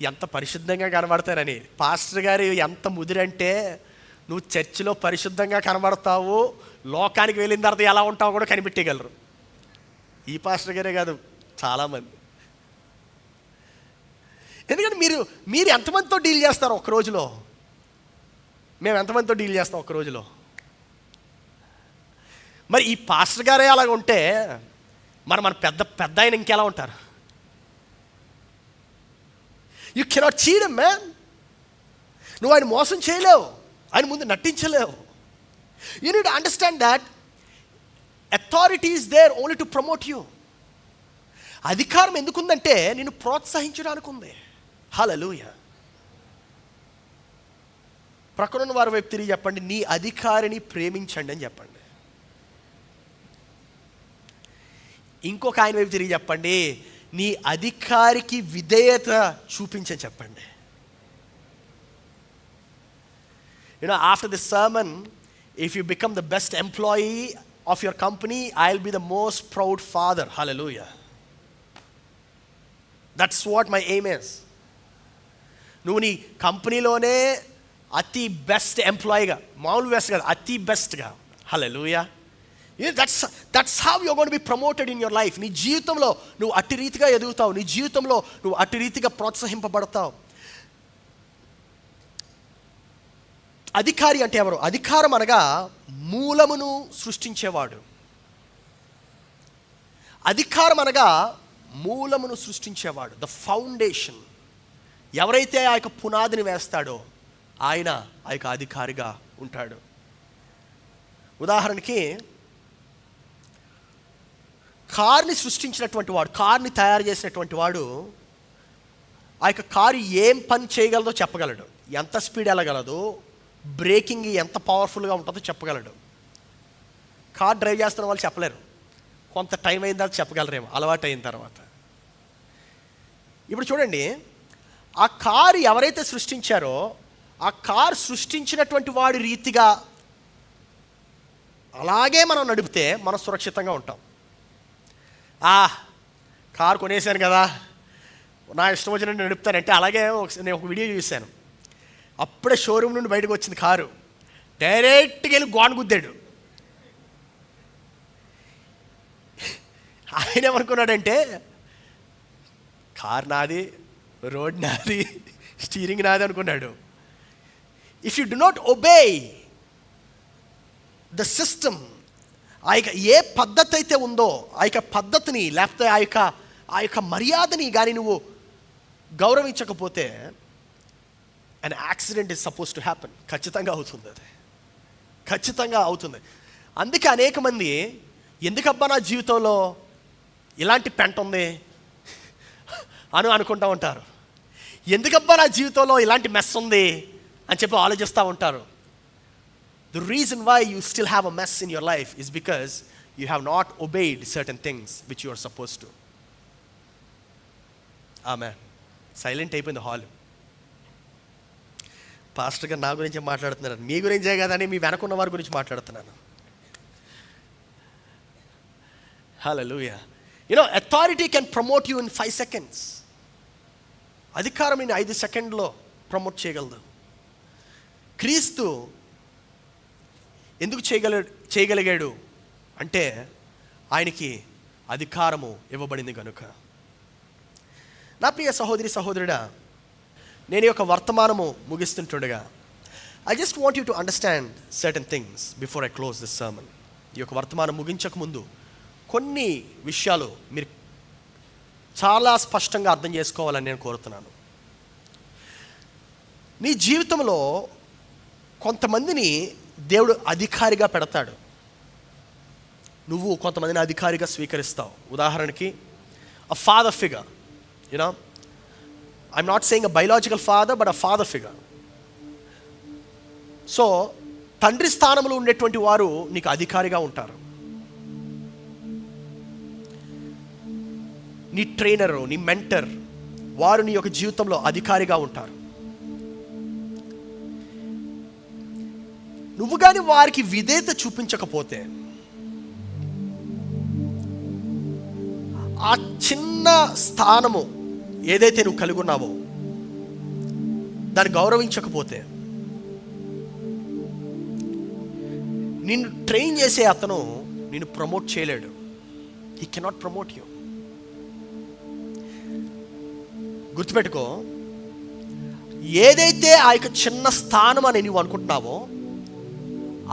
ఎంత పరిశుద్ధంగా కనబడతానని. పాస్టర్ గారు ఎంత ముదిరంటే, నువ్వు చర్చిలో పరిశుద్ధంగా కనబడతావు, లోకానికి వెళ్ళిన తర్వాత ఎలా ఉంటావు కూడా కనిపెట్టగలరు. ఈ పాస్టర్ గారే కాదు, చాలామంది. ఎందుకంటే మీరు ఎంతమందితో డీల్ చేస్తారు ఒక్క రోజులో? మేము ఎంతమందితో డీల్ చేస్తాం ఒక్క రోజులో? మరి ఈ పాస్టర్ గారే అలాగ ఉంటే మన పెద్ద పెద్ద ఆయన ఇంకెలా ఉంటారు? You cannot cheat him man. నువ్వు ఆయన మోసం చేయలేవు, ఆయన ముందు నటించలేవు. You need understand that authority is there only to promote you. అధికారం ఎందుకుందంటే నిన్ను ప్రోత్సహించడానికి ఉంది. హల్లెలూయా. ప్రక్కనున్న వారి వైపు తిరిగి చెప్పండి, నీ అధికారిని ప్రేమించండి అని చెప్పండి. ఇంకొక ఆయన వైపు తిరిగి చెప్పండి, నీ అధికారికి విధేయత చూపించని చెప్పండి. After this sermon, if you become the best employee of your company, I will be the most proud father. Hallelujah. That's what my aim is. నువ్వు నీ కంపెనీలోనే అతి బెస్ట్ ఎంప్లాయీగా, మామూలు బెస్ట్ కాదు, అతి బెస్ట్గా. Hallelujah. That's how you are going to be promoted in your life. నీ జీవితంలో నువ్వు అట్టి రీతిగా ఎదుగుతావు, నీ జీవితంలో నువ్వు అట్టి రీతిగా ప్రోత్సహింపబడతావు. అధికారి అంటే ఎవరు? అధికారం అనగా మూలమును సృష్టించేవాడు. అధికారం అనగా మూలమును సృష్టించేవాడు, ద ఫౌండేషన్. ఎవరైతే ఆ యొక్క పునాదిని వేస్తాడో ఆయన ఆ యొక్క అధికారిగా ఉంటాడు. ఉదాహరణకి కార్ని సృష్టించినటువంటి వాడు, కార్ని తయారు చేసినటువంటి వాడు ఆ యొక్క కారు ఏం పని చేయగలదో చెప్పగలడు, ఎంత స్పీడ్ వెళ్ళగలదు, బ్రేకింగ్ ఎంత పవర్ఫుల్గా ఉంటుందో చెప్పగలడు. కార్ డ్రైవ్ చేస్తున్న వాళ్ళు చెప్పలేరు, కొంత టైం అయిన తర్వాత చెప్పగలరేమో, అలవాటు అయిన తర్వాత. ఇప్పుడు చూడండి, ఆ కారు ఎవరైతే సృష్టించారో ఆ కారు సృష్టించినటువంటి వాడి రీతిగా అలాగే మనం నడిపితే మనం సురక్షితంగా ఉంటాం. కారు కొనేసాను కదా, నా ఇష్టం వచ్చినట్టు నడుపుతానంటే, అలాగే నేను ఒక వీడియో చూశాను. అప్పుడే షోరూమ్ నుండి బయటకు వచ్చింది కారు, డైరెక్ట్గా వెళ్ళి గోడ గుద్దాడు. ఆయన ఏమనుకున్నాడంటే, కారు నాది, రోడ్ నాది, స్టీరింగ్ నాది అనుకున్నాడు. If you do not obey the system, ఆ యొక్క ఏ పద్ధతి అయితే ఉందో ఆ యొక్క పద్ధతిని, లేకపోతే ఆ యొక్క మర్యాదని కానీ నువ్వు గౌరవించకపోతే, an accident is supposed to happen. ఖచ్చితంగా అవుతుంది, అది ఖచ్చితంగా అవుతుంది. అందుకే అనేక మంది, ఎందుకబ్బా నా జీవితంలో ఇలాంటి పెంట ఉంది అని అనుకుంటూ ఉంటారు. ఎందుకబ్బా నా జీవితంలో ఇలాంటి మెస్ ఉంది అని చెప్పి ఆలోచిస్తూ ఉంటారు. The reason why you still have a mess in your life is because you have not obeyed certain things which you are supposed to. Amen. Silent అయిపోయింది హాల్. పాస్టర్ గారు నా గురించి మాట్లాడుతున్నారు, మీ గురించే కదని మీ వెనకున్న వారి గురించి మాట్లాడుతున్నాను. హల్లెలూయా. authority can promote you in 5 seconds. అధికారం నేను 5 సెకండ్లో ప్రమోట్ చేయగలదు. క్రీస్తు ఎందుకు చేయగలిగాడు అంటే ఆయనకి అధికారము ఇవ్వబడింది కనుక. నా ప్రియ సహోదరి సహోదరుడా, నేను ఈ యొక్క వర్తమానము ముగిస్తుంటుండగా, I just want you to understand certain things before I close this sermon. ఈ యొక్క వర్తమానం ముగించక ముందు కొన్ని విషయాలు మీరు చాలా స్పష్టంగా అర్థం చేసుకోవాలని నేను కోరుతున్నాను. నీ జీవితంలో కొంతమందిని దేవుడు అధికారిగా పెడతాడు, నువ్వు కొంతమందిని అధికారిగా స్వీకరిస్తావు. ఉదాహరణకి a father figure, I'm not saying a biological father, but a father figure. So తండ్రి స్థానంలో ఉండేటువంటి వారు నీకు అధికారిగా ఉంటారు. నీ ట్రైనరు, నీ మెంటర్, వారు నీ యొక్క జీవితంలో అధికారిగా ఉంటారు. నువ్వు కానీ వారికి విధేయత చూపించకపోతే, ఆ చిన్న స్థానము ఏదైతే నువ్వు కలిగి ఉన్నావో దాన్ని గౌరవించకపోతే, నిన్ను ట్రైన్ చేసే అతను నిన్ను ప్రమోట్ చేయలేడు. He cannot promote you. గుర్తుపెట్టుకో, ఏదైతే ఆ యొక్క చిన్న స్థానం అని నువ్వు అనుకుంటున్నావో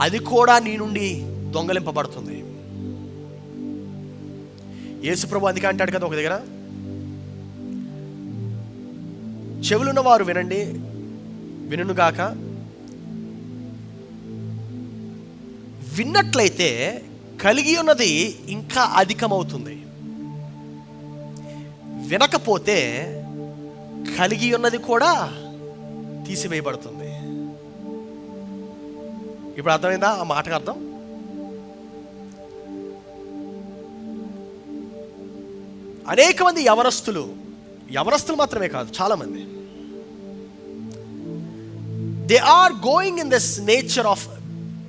అది కూడా నీ నుండి దొంగలింపబడుతుంది. యేసుప్రభు అందుకే అంటాడు కదా ఒక దగ్గర, చెవులున్న వారు వినండి, వినుగాక, విన్నట్లయితే కలిగి ఉన్నది ఇంకా అధికమవుతుంది, వినకపోతే కలిగి ఉన్నది కూడా తీసివేయబడుతుంది. ఇప్పుడు అర్థమైందా ఆ మాటకు అర్థం? అనేక మంది యవనస్తులు మాత్రమే కాదు, చాలా మంది they are going in this nature of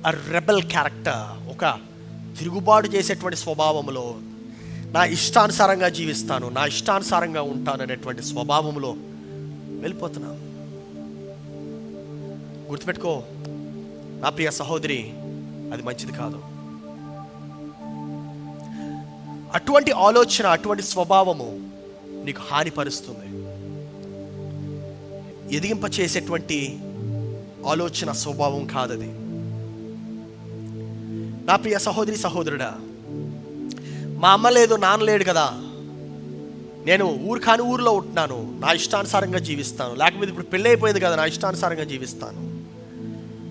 a rebel character. ఒక తిరుగుబాటు చేసేటువంటి స్వభావంలో, నా ఇష్టానుసారంగా జీవిస్తాను, నా ఇష్టానుసారంగా ఉంటాను అనేటువంటి స్వభావంలో వెళ్ళిపోతున్నాం. గుర్తుపెట్టుకో నా ప్రియ సహోదరి, అది మంచిది కాదు. అటువంటి ఆలోచన, అటువంటి స్వభావము నీకు హానిపరుస్తుంది. ఎదిగింప చేసేటువంటి ఆలోచన, స్వభావం కాదది. నా ప్రియ సహోదరి సహోదరుడా, మా అమ్మ లేదు, నాన్న లేడు కదా, నేను ఊరు కాని ఊరిలో ఉంటున్నాను, నా ఇష్టానుసారంగా జీవిస్తాను, లేకపోతే ఇప్పుడు పెళ్ళి అయిపోయింది కదా, నా ఇష్టానుసారంగా జీవిస్తాను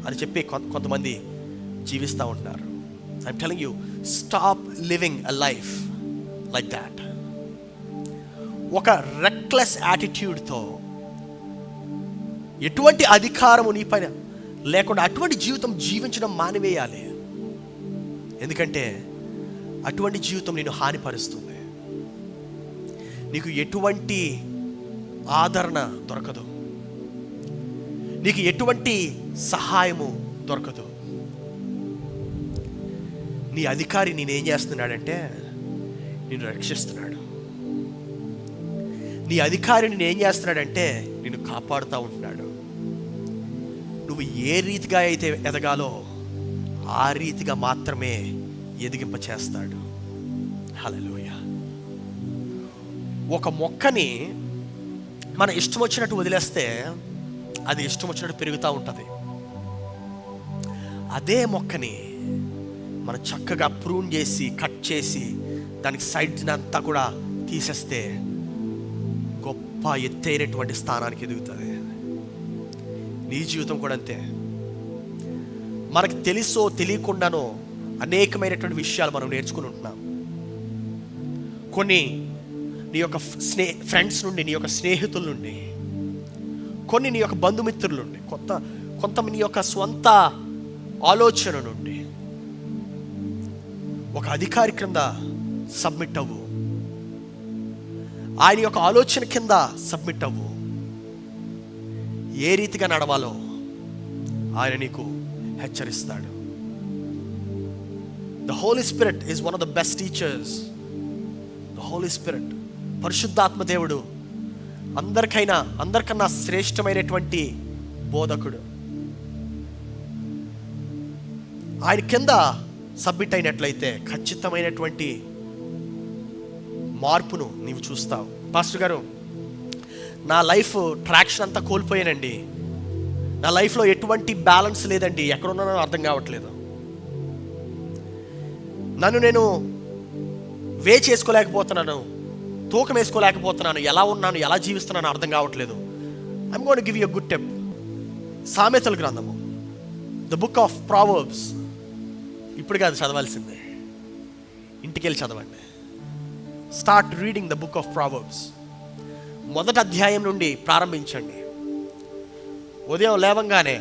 అని చెప్పి కొంతమంది జీవిస్తూ ఉంటున్నారు. I'm telling you, stop living a life like that. ఒక రెక్లెస్ యాటిట్యూడ్తో, ఎటువంటి అధికారము నీ పైన లేకుండా అటువంటి జీవితం జీవించడం మానివేయాలి. ఎందుకంటే అటువంటి జీవితం నిన్ను హానిపరుస్తుంది. నీకు ఎటువంటి ఆదరణ దొరకదు, నీకు ఎటువంటి సహాయము దొరకదు. నీ అధికారి నేనేం చేస్తున్నాడంటే నిన్ను రక్షిస్తున్నాడు. నీ అధికారి నేనేం చేస్తున్నాడంటే నిన్ను కాపాడుతూ ఉంటున్నాడు. నువ్వు ఏ రీతిగా అయితే ఎదగాలో ఆ రీతిగా మాత్రమే ఎదిగింప చేస్తాడు. హల్లెలూయా. ఒక మొక్కని మన ఇష్టం వచ్చినట్టు వదిలేస్తే అది ఇష్టం వచ్చినట్టు పెరుగుతూ ఉంటుంది. అదే మొక్కని మనం చక్కగా ప్రూన్ చేసి, కట్ చేసి, దానికి సైడ్స్ అంతా కూడా తీసేస్తే గొప్ప ఎత్తైనటువంటి స్థానానికి ఎదుగుతుంది. నీ జీవితం కూడా అంతే. మనకు తెలుసో తెలియకుండానో అనేకమైనటువంటి విషయాలు మనం నేర్చుకుని ఉంటున్నాం. కొన్ని నీ యొక్క ఫ్రెండ్స్ నుండి, నీ యొక్క స్నేహితుల నుండి, కొన్ని నీ యొక్క బంధుమిత్రుల నుండి, కొంత నీ యొక్క స్వంత ఆలోచన నుండి. ఒక అధికారి కింద సబ్మిట్ అవ్వు, ఆయన యొక్క ఆలోచన కింద సబ్మిట్ అవ్వు. ఏ రీతిగా నడవాలో ఆయన నీకు హెచ్చరిస్తాడు. The Holy Spirit is one of the best teachers. The Holy Spirit, పరిశుద్ధాత్మ దేవుడు అందరికన్నా శ్రేష్టమైనటువంటి బోధకుడు. ఆయన కింద సబ్మిట్ అయినట్లయితే ఖచ్చితమైనటువంటి మార్పును నీవు చూస్తావు. పాస్టర్ గారు, నా లైఫ్ ట్రాక్షన్ అంతా కోల్పోయానండి, నా లైఫ్లో ఎటువంటి బ్యాలెన్స్ లేదండి, ఎక్కడున్నానో అర్థం కావట్లేదు, నన్ను నేను చేసుకోలేకపోతున్నాను, తూకం వేసుకోలేకపోతున్నాను, ఎలా ఉన్నాను, ఎలా జీవిస్తున్నాను అర్థం కావట్లేదు. I'm going to give you a good tip. సామెతల గ్రంథము, ద బుక్ ఆఫ్ ప్రావర్బ్స్. ఇప్పుడు కాదు చదవాల్సిందే, ఇంటికి వెళ్ళి చదవండి. Start reading the book of Proverbs. మొదటి అధ్యాయం నుండి ప్రారంభించండి. ఉదయం లేవంగానే,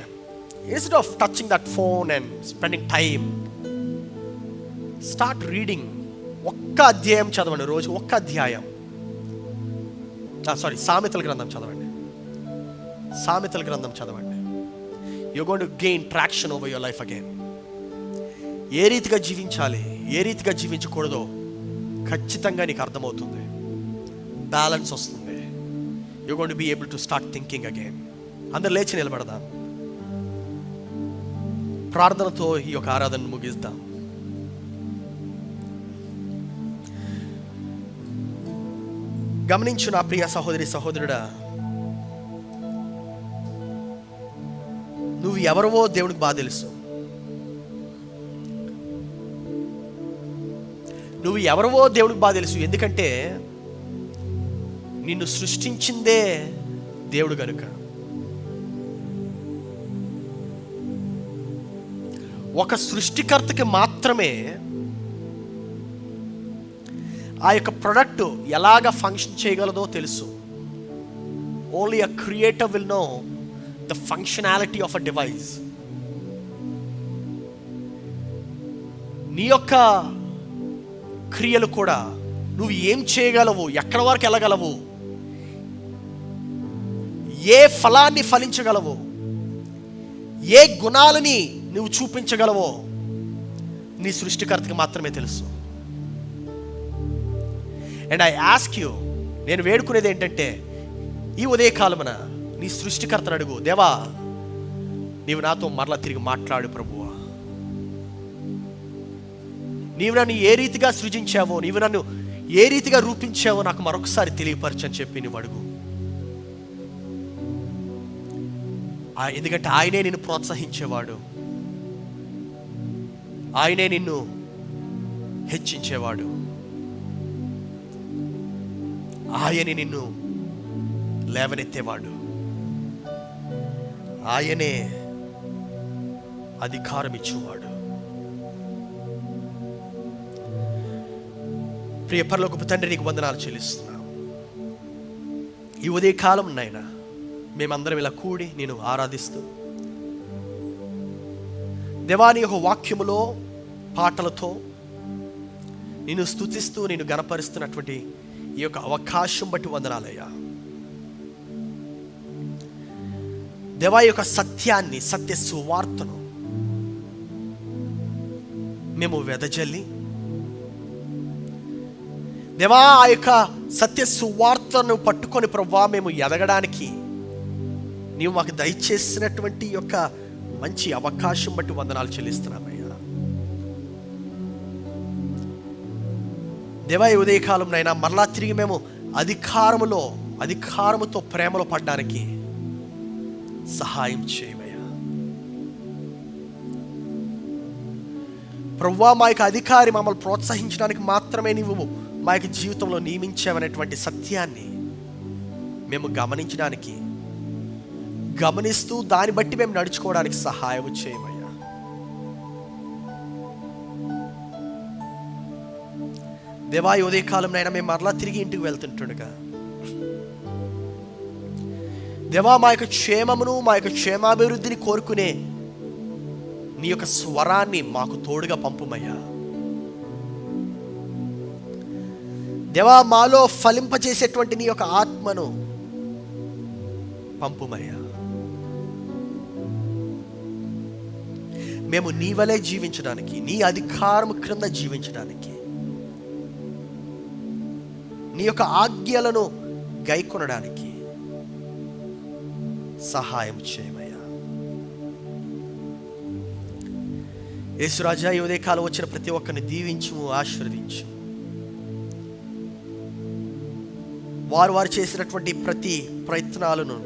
instead of touching that phone and spending time, start reading. ఒక్క అధ్యాయం చదవండి, రోజు ఒక్క అధ్యాయం. సామెతల గ్రంథం చదవండి. సామెతల గ్రంథం చదవండి. You going to gain traction over your life again. ఏ రీతిగా జీవించాలి, ఏ రీతిగా జీవించకూడదో ఖచ్చితంగా నీకు అర్థమవుతుంది. బ్యాలెన్స్ వస్తుంది. You going to be able to start thinking again. అందరు లేచి నిలబడదాం. ప్రార్థనతో ఈ యొక్క ఆరాధన ముగిద్దాం. గమనించు నా ప్రియ సహోదరి సహోదరుడా, నువ్వు ఎవరివో దేవుడికి బాగా తెలుసు. నువ్వు ఎవరివో దేవుడికి బాగా తెలుసు. ఎందుకంటే నిన్ను సృష్టించిందే దేవుడు కనుక. ఒక సృష్టికర్తకి మాత్రమే ఆ యొక్క ప్రొడక్ట్ ఎలాగ ఫంక్షన్ చేయగలదో తెలుసు. Only a creator will know the functionality of a device. నీ యొక్క క్రియలు కూడా నువ్వు ఏం చేయగలవు, ఎక్కడి వరకు వెళ్ళగలవు, ఏ ఫలాన్ని ఫలించగలవు, ఏ గుణాలని నువ్వు చూపించగలవో నీ సృష్టికర్తకి మాత్రమే తెలుసు. అండ్ ఐ ఆస్క్ యూ, నేను వేడుకునేది ఏంటంటే ఈ ఉదయకాలమున నీ సృష్టికర్తను అడుగు, దేవా నీవు నాతో మరలా తిరిగి మాట్లాడు ప్రభువా. నీవు నన్ను ఏ రీతిగా సృజించావో, నీవు నన్ను ఏ రీతిగా రూపించావో నాకు మరొకసారి తెలియపరచని చెప్పి నువ్వు అడుగు. ఎందుకంటే ఆయనే నిన్ను ప్రోత్సహించేవాడు, ఆయనే నిన్ను హెచ్చించేవాడు, ఆయనే నిన్ను లేవనెత్తేవాడు, ఆయనే అధికారం ఇచ్చేవాడు. ప్రియ పరలోకపు తండ్రి, నీకు వందనాలు చెల్లిస్తున్నాను. ఈ ఉదయకాలం నాయనా మేమందరం ఇలా కూడి నేను ఆరాధిస్తూ, దేవాని యొక్క వాక్యములో పాటలతో నిన్ను స్తుతిస్తూ నేను గణపరుస్తున్నటువంటి ఈ యొక్క అవకాశం బట్టి వందనాలయ్యా. దేవా యొక్క సత్యాన్ని, సత్య సువార్తను మేము వెదజల్లి, దేవా ఆ యొక్క సత్య సువార్తను పట్టుకొని ప్రభువా మేము ఎదగడానికి నీవు మాకు దయచేసినటువంటి యొక్క మంచి అవకాశం బట్టి వందనాలు చెల్లిస్తున్నామయ్యా. దేవా ఈ ఉదయకాలంనైనా మరలా తిరిగి మేము అధికారముతో ప్రేమలో పడడానికి సహాయం చేయమయ్యా. ప్రభువా మా యొక్క అధికారి మమ్మల్ని ప్రోత్సహించడానికి మాత్రమే నీవు మా యొక్క జీవితంలో నియమించావనేటువంటి సత్యాన్ని మేము గమనిస్తూ దాన్ని బట్టి మేము నడుచుకోవడానికి సహాయం చేయమయ్యా. దేవా ఈ ఉదయకాలంనైనా మేము మరలా తిరిగి ఇంటికి వెళ్తుంటుండగా దేవా మా యొక్క క్షేమమును, మా యొక్క క్షేమాభివృద్ధిని కోరుకునే నీ యొక్క స్వరాన్ని మాకు తోడుగా పంపుమయ్యా. దేవా మాలో ఫలింపచేసేటువంటి నీ యొక్క ఆత్మను పంపుమయ్యా. మేము నీ వలే జీవించడానికి, నీ అధికారం క్రింద జీవించడానికి, నీ యొక్క ఆజ్ఞలను గైకొనడానికి సహాయం చేయమయ్యా. యేసురాజా ఈ ఉదయకాలం వచ్చిన ప్రతి ఒక్కరిని దీవించుము, ఆశీర్వదించు. వారు చేసినటువంటి ప్రతి ప్రయత్నాలను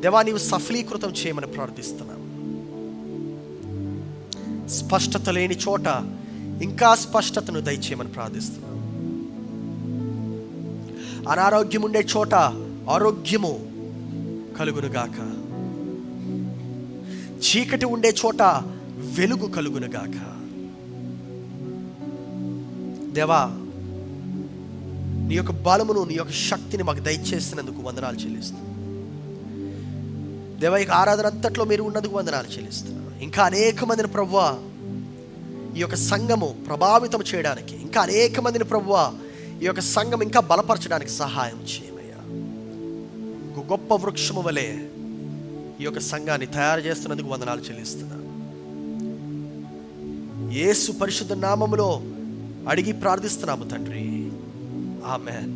దేవా నీవు సఫలీకృతం చేయమని ప్రార్థిస్తున్నాను. స్పష్టత లేని చోట ఇంకా స్పష్టతను దయచేయమని ప్రార్థిస్తున్నాను. అనారోగ్యం ఉండే చోట ఆరోగ్యము కలుగునుగాక, చీకటి ఉండే చోట వెలుగు కలుగునుగాక. దేవా నీ యొక్క బలమును, నీ యొక్క శక్తిని మాకు దయచేసినందుకు వందనాలు చెల్లిస్తున్నాను. దేవా యొక్క ఆరాధన అంతట్లో మీరు ఉన్నందుకు వందనాలు చెల్లిస్తున్నాను. ఇంకా అనేక మందిని ప్రభువా ఈ యొక్క సంఘము ప్రభావితం చేయడానికి, ఇంకా అనేక మందిని ప్రభువా ఈ యొక్క సంఘం ఇంకా బలపరచడానికి సహాయం చేయమయ్యా. ఒక గొప్ప వృక్షము వలె ఈ యొక్క సంఘాన్ని తయారు చేస్తున్నందుకు వందనాలు చెల్లిస్తున్నాను. యేసు పరిశుద్ధ నామములో అడిగి ప్రార్థిస్తున్నాము తండ్రి, ఆమేన్.